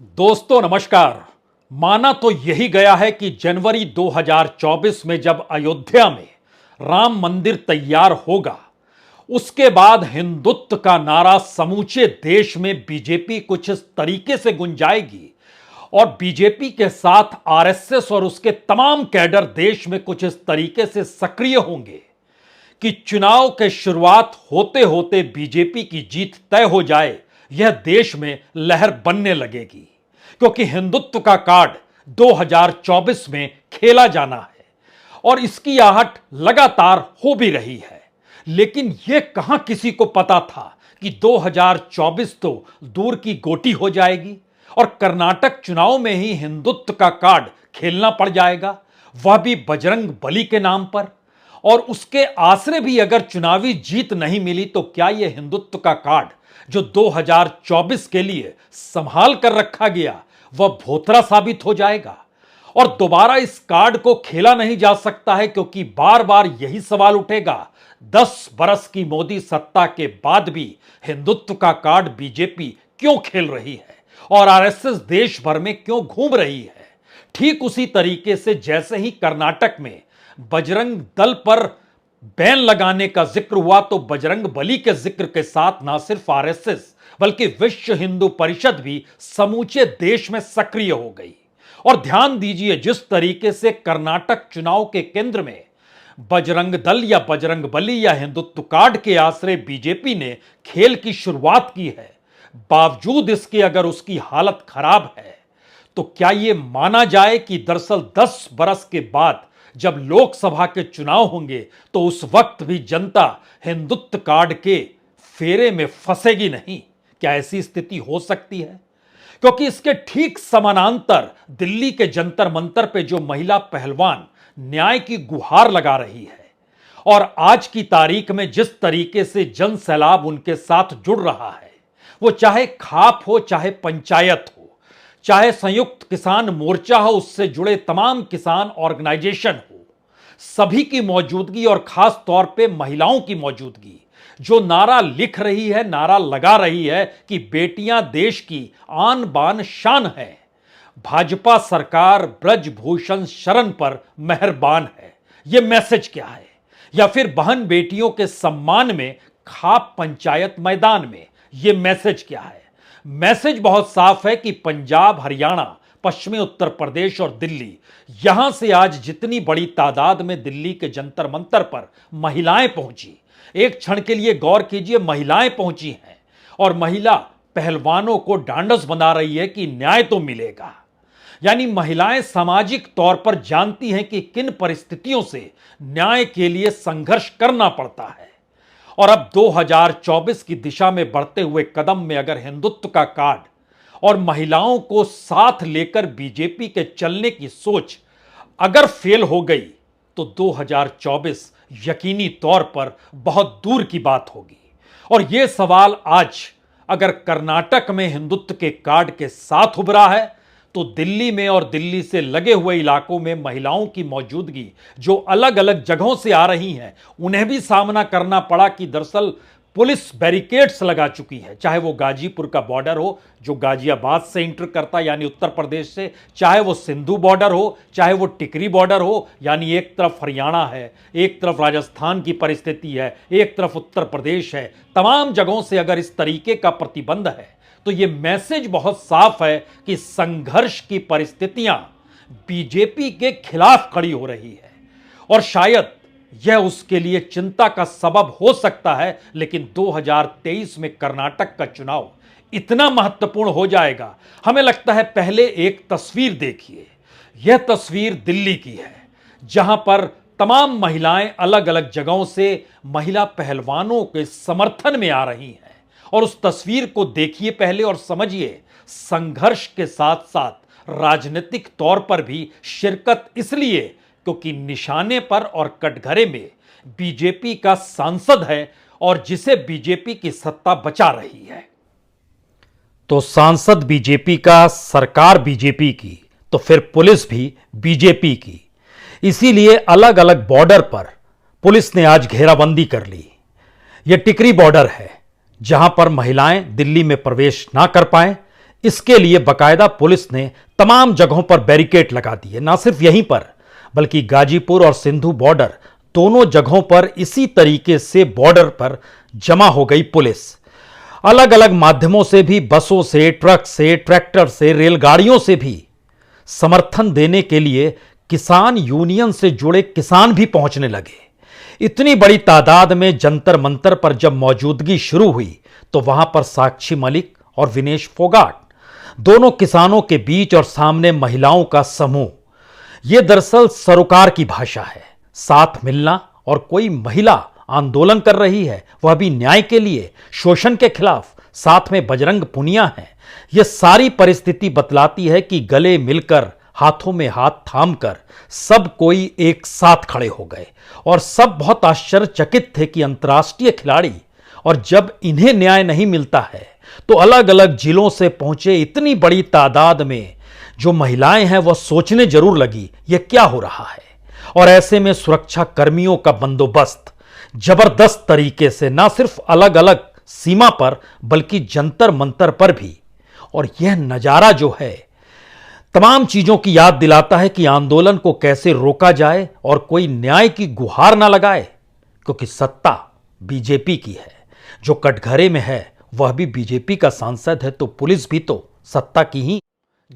दोस्तों नमस्कार। माना तो यही गया है कि जनवरी 2024 में जब अयोध्या में राम मंदिर तैयार होगा, उसके बाद हिंदुत्व का नारा समूचे देश में बीजेपी कुछ इस तरीके से गुंजाएगी और बीजेपी के साथ आरएसएस और उसके तमाम कैडर देश में कुछ इस तरीके से सक्रिय होंगे कि चुनाव के शुरुआत होते होते बीजेपी की जीत तय हो जाए। यह देश में लहर बनने लगेगी क्योंकि हिंदुत्व का कार्ड 2024 में खेला जाना है और इसकी आहट लगातार हो भी रही है। लेकिन यह कहां किसी को पता था कि 2024 तो दूर की गोटी हो जाएगी और कर्नाटक चुनाव में ही हिंदुत्व का कार्ड खेलना पड़ जाएगा, वह भी बजरंग बली के नाम पर। और उसके आसरे भी अगर चुनावी जीत नहीं मिली तो क्या यह हिंदुत्व का कार्ड जो 2024 के लिए संभाल कर रखा गया वह भोथरा साबित हो जाएगा और दोबारा इस कार्ड को खेला नहीं जा सकता है, क्योंकि बार बार यही सवाल उठेगा 10 बरस की मोदी सत्ता के बाद भी हिंदुत्व का कार्ड बीजेपी क्यों खेल रही है और आरएसएस देश भर में क्यों घूम रही है। ठीक उसी तरीके से जैसे ही कर्नाटक में बजरंग दल पर बैन लगाने का जिक्र हुआ तो बजरंग बली के जिक्र के साथ ना सिर्फ आरएसएस बल्कि विश्व हिंदू परिषद भी समूचे देश में सक्रिय हो गई। और ध्यान दीजिए, जिस तरीके से कर्नाटक चुनाव के केंद्र में बजरंग दल या बजरंग बली या हिंदुत्व कार्ड के आश्रय बीजेपी ने खेल की शुरुआत की है, बावजूद इसके अगर उसकी हालत खराब है तो क्या यह माना जाए कि दरअसल 10 बरस के बाद जब लोकसभा के चुनाव होंगे तो उस वक्त भी जनता हिंदुत्व कार्ड के फेरे में फंसेगी नहीं? क्या ऐसी स्थिति हो सकती है? क्योंकि इसके ठीक समानांतर दिल्ली के जंतर मंतर पे जो महिला पहलवान न्याय की गुहार लगा रही है और आज की तारीख में जिस तरीके से जन सैलाब उनके साथ जुड़ रहा है, वो चाहे खाप हो, चाहे पंचायत हो, चाहे संयुक्त किसान मोर्चा हो, उससे जुड़े तमाम किसान ऑर्गेनाइजेशन हो, सभी की मौजूदगी और खास तौर पे महिलाओं की मौजूदगी जो नारा लिख रही है, नारा लगा रही है कि बेटियां देश की आन बान शान है, भाजपा सरकार ब्रजभूषण शरण पर मेहरबान है। यह मैसेज क्या है? या फिर बहन बेटियों के सम्मान में खाप पंचायत मैदान में यह मैसेज क्या है? मैसेज बहुत साफ है कि पंजाब, हरियाणा, पश्चिमी उत्तर प्रदेश और दिल्ली, यहां से आज जितनी बड़ी तादाद में दिल्ली के जंतर मंतर पर महिलाएं पहुंची, एक क्षण के लिए गौर कीजिए, महिलाएं पहुंची हैं और महिला पहलवानों को ढांढस बना रही है कि न्याय तो मिलेगा। यानी महिलाएं सामाजिक तौर पर जानती हैं कि किन परिस्थितियों से न्याय के लिए संघर्ष करना पड़ता है। और अब 2024 की दिशा में बढ़ते हुए कदम में अगर हिंदुत्व का कार्ड और महिलाओं को साथ लेकर बीजेपी के चलने की सोच अगर फेल हो गई तो 2024 यकीनी तौर पर बहुत दूर की बात होगी। और यह सवाल आज अगर कर्नाटक में हिंदुत्व के कार्ड के साथ उभरा है तो दिल्ली में और दिल्ली से लगे हुए इलाकों में महिलाओं की मौजूदगी जो अलग अलग जगहों से आ रही हैं, उन्हें भी सामना करना पड़ा कि दरअसल पुलिस बैरिकेड्स लगा चुकी है, चाहे वो गाजीपुर का बॉर्डर हो जो गाजियाबाद से इंटर करता यानी उत्तर प्रदेश से, चाहे वो सिंधु बॉर्डर हो, चाहे वो टिकरी बॉर्डर हो, यानी एक तरफ हरियाणा है, एक तरफ राजस्थान की परिस्थिति है, एक तरफ उत्तर प्रदेश है। तमाम जगहों से अगर इस तरीके का प्रतिबंध है तो यह मैसेज बहुत साफ है कि संघर्ष की परिस्थितियां बीजेपी के खिलाफ खड़ी हो रही है और शायद यह उसके लिए चिंता का सबब हो सकता है। लेकिन 2023 में कर्नाटक का चुनाव इतना महत्वपूर्ण हो जाएगा। हमें लगता है पहले एक तस्वीर देखिए, यह तस्वीर दिल्ली की है जहां पर तमाम महिलाएं अलग अलग जगहों से महिला पहलवानों के समर्थन में आ रही हैं और उस तस्वीर को देखिए पहले और समझिए संघर्ष के साथ साथ राजनीतिक तौर पर भी शिरकत, इसलिए क्योंकि निशाने पर और कटघरे में बीजेपी का सांसद है और जिसे बीजेपी की सत्ता बचा रही है। तो सांसद बीजेपी का, सरकार बीजेपी की, तो फिर पुलिस भी बीजेपी की। इसीलिए अलग अलग बॉर्डर पर पुलिस ने आज घेराबंदी कर ली। यह टिकरी बॉर्डर है जहां पर महिलाएं दिल्ली में प्रवेश ना कर पाएं, इसके लिए बकायदा पुलिस ने तमाम जगहों पर बैरिकेड लगा दिए। ना सिर्फ यहीं पर, बल्कि गाजीपुर और सिंधु बॉर्डर दोनों जगहों पर इसी तरीके से बॉर्डर पर जमा हो गई पुलिस। अलग अलग माध्यमों से भी, बसों से, ट्रक से, ट्रैक्टर से, रेलगाड़ियों से भी समर्थन देने के लिए किसान यूनियन से जुड़े किसान भी पहुंचने लगे। इतनी बड़ी तादाद में जंतर मंतर पर जब मौजूदगी शुरू हुई तो वहां पर साक्षी मलिक और विनेश फोगाट, दोनों किसानों के बीच और सामने महिलाओं का समूह। यह दरअसल सरोकार की भाषा है, साथ मिलना। और कोई महिला आंदोलन कर रही है, वह भी न्याय के लिए, शोषण के खिलाफ, साथ में बजरंग पुनिया है। यह सारी परिस्थिति बतलाती है कि गले मिलकर, हाथों में हाथ थामकर सब कोई एक साथ खड़े हो गए। और सब बहुत आश्चर्यचकित थे कि अंतर्राष्ट्रीय खिलाड़ी, और जब इन्हें न्याय नहीं मिलता है तो अलग अलग जिलों से पहुंचे इतनी बड़ी तादाद में जो महिलाएं हैं, वह सोचने जरूर लगी यह क्या हो रहा है। और ऐसे में सुरक्षा कर्मियों का बंदोबस्त जबरदस्त तरीके से, ना सिर्फ अलग अलग सीमा पर बल्कि जंतर मंतर पर भी। और यह नजारा जो है तमाम चीजों की याद दिलाता है कि आंदोलन को कैसे रोका जाए और कोई न्याय की गुहार ना लगाए, क्योंकि सत्ता बीजेपी की है। जो कटघरे में है वह भी बीजेपी का सांसद है, तो पुलिस भी तो सत्ता की ही।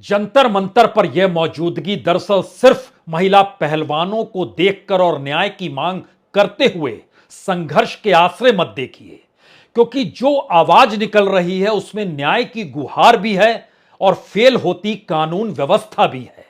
जंतर मंतर पर यह मौजूदगी दरअसल सिर्फ महिला पहलवानों को देखकर और न्याय की मांग करते हुए संघर्ष के आश्रय मत देखिए, क्योंकि जो आवाज निकल रही है उसमें न्याय की गुहार भी है और फेल होती कानून व्यवस्था भी है।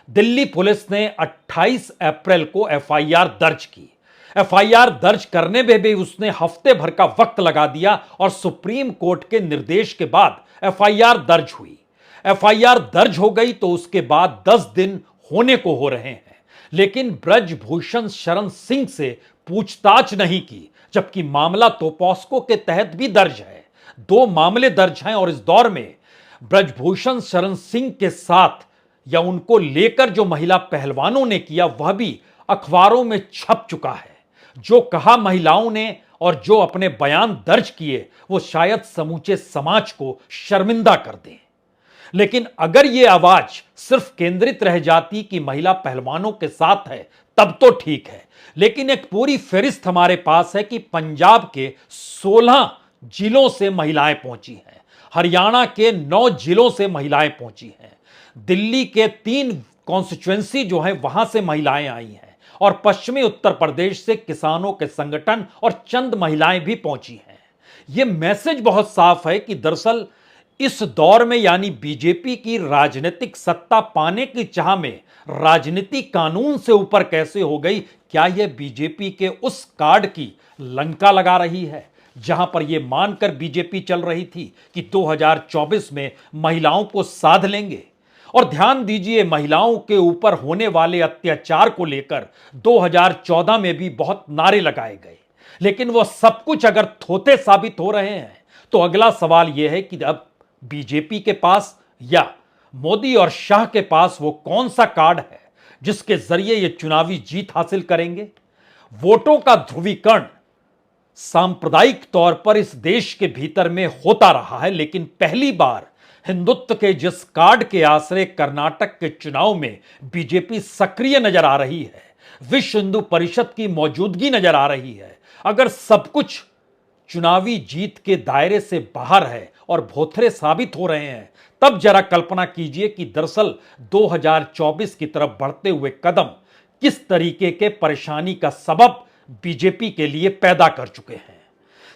दिल्ली पुलिस ने 28 अप्रैल को एफआईआर दर्ज की। एफआईआर दर्ज करने में भी उसने हफ्ते भर का वक्त लगा दिया और सुप्रीम कोर्ट के निर्देश के बाद एफआईआर दर्ज हुई। एफआईआर दर्ज हो गई तो उसके बाद 10 दिन होने को हो रहे हैं, लेकिन ब्रजभूषण शरण सिंह से पूछताछ नहीं की, जबकि मामला तो पॉस्को के तहत भी दर्ज है। 2 मामले दर्ज हैं और इस दौर में ब्रजभूषण शरण सिंह के साथ या उनको लेकर जो महिला पहलवानों ने किया वह भी अखबारों में छप चुका है। जो कहा महिलाओं ने और जो अपने बयान दर्ज किए वो शायद समूचे समाज को शर्मिंदा कर दें। लेकिन अगर यह आवाज सिर्फ केंद्रित रह जाती कि महिला पहलवानों के साथ है तब तो ठीक है, लेकिन एक पूरी फहरिस्त हमारे पास है कि पंजाब के 16 जिलों से महिलाएं पहुंची हैं, हरियाणा के 9 जिलों से महिलाएं पहुंची हैं, दिल्ली के 3 कॉन्स्टिट्यूएंसी जो हैं वहां से महिलाएं आई हैं, और पश्चिमी उत्तर प्रदेश से किसानों के संगठन और चंद महिलाएं भी पहुंची हैं। यह मैसेज बहुत साफ है कि दरअसल इस दौर में, यानी बीजेपी की राजनीतिक सत्ता पाने की चाह में राजनीति कानून से ऊपर कैसे हो गई। क्या यह बीजेपी के उस कार्ड की लंका लगा रही है जहां पर यह मानकर बीजेपी चल रही थी कि 2024 में महिलाओं को साध लेंगे। और ध्यान दीजिए, महिलाओं के ऊपर होने वाले अत्याचार को लेकर 2014 में भी बहुत नारे लगाए गए, लेकिन वह सब कुछ अगर थोथे साबित हो रहे हैं तो अगला सवाल यह है कि अब बीजेपी के पास या मोदी और शाह के पास वो कौन सा कार्ड है जिसके जरिए ये चुनावी जीत हासिल करेंगे। वोटों का ध्रुवीकरण सांप्रदायिक तौर पर इस देश के भीतर में होता रहा है, लेकिन पहली बार हिंदुत्व के जिस कार्ड के आश्रय कर्नाटक के चुनाव में बीजेपी सक्रिय नजर आ रही है, विश्व हिंदू परिषद की मौजूदगी नजर आ रही है, अगर सब कुछ चुनावी जीत के दायरे से बाहर है और भोथरे साबित हो रहे हैं, तब जरा कल्पना कीजिए कि दरअसल 2024 की तरफ बढ़ते हुए कदम किस तरीके के परेशानी का सबब बीजेपी के लिए पैदा कर चुके हैं।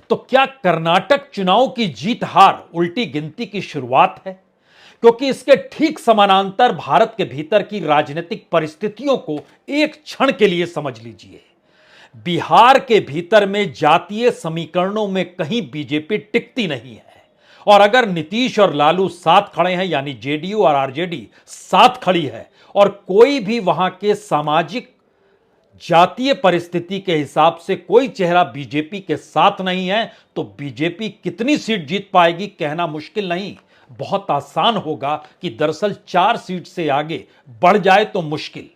तो क्या कर्नाटक चुनाव की जीत हार उल्टी गिनती की शुरुआत है? क्योंकि इसके ठीक समानांतर भारत के भीतर की राजनीतिक परिस्थितियों को एक क्षण के लिए समझ लीजिए। बिहार के भीतर में जातीय समीकरणों में कहीं बीजेपी टिकती नहीं है, और अगर नीतीश और लालू साथ खड़े हैं, यानी जेडीयू और आरजेडी साथ खड़ी है, और कोई भी वहां के सामाजिक जातीय परिस्थिति के हिसाब से कोई चेहरा बीजेपी के साथ नहीं है, तो बीजेपी कितनी सीट जीत पाएगी कहना मुश्किल नहीं। बहुत आसान होगा कि दरअसल 4 सीट से आगे बढ़ जाए तो मुश्किल।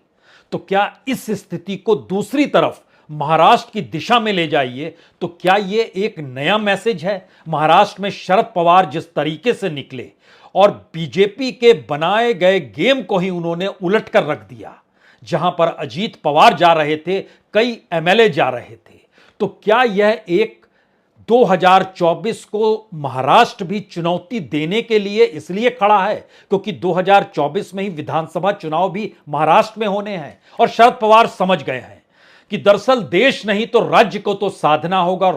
तो क्या इस स्थिति को दूसरी तरफ महाराष्ट्र की दिशा में ले जाइए, तो क्या यह एक नया मैसेज है? महाराष्ट्र में शरद पवार जिस तरीके से निकले और बीजेपी के बनाए गए गेम को ही उन्होंने उलट कर रख दिया। जहां पर अजीत पवार जा रहे थे, कई एमएलए जा रहे थे। तो क्या यह एक 2024 को महाराष्ट्र भी चुनौती देने के लिए इसलिए खड़ा है क्योंकि 2024 में ही विधानसभा चुनाव भी महाराष्ट्र में होने हैं और शरद पवार समझ गए हैं कि दरअसल देश नहीं तो राज्य को तो साधना होगा।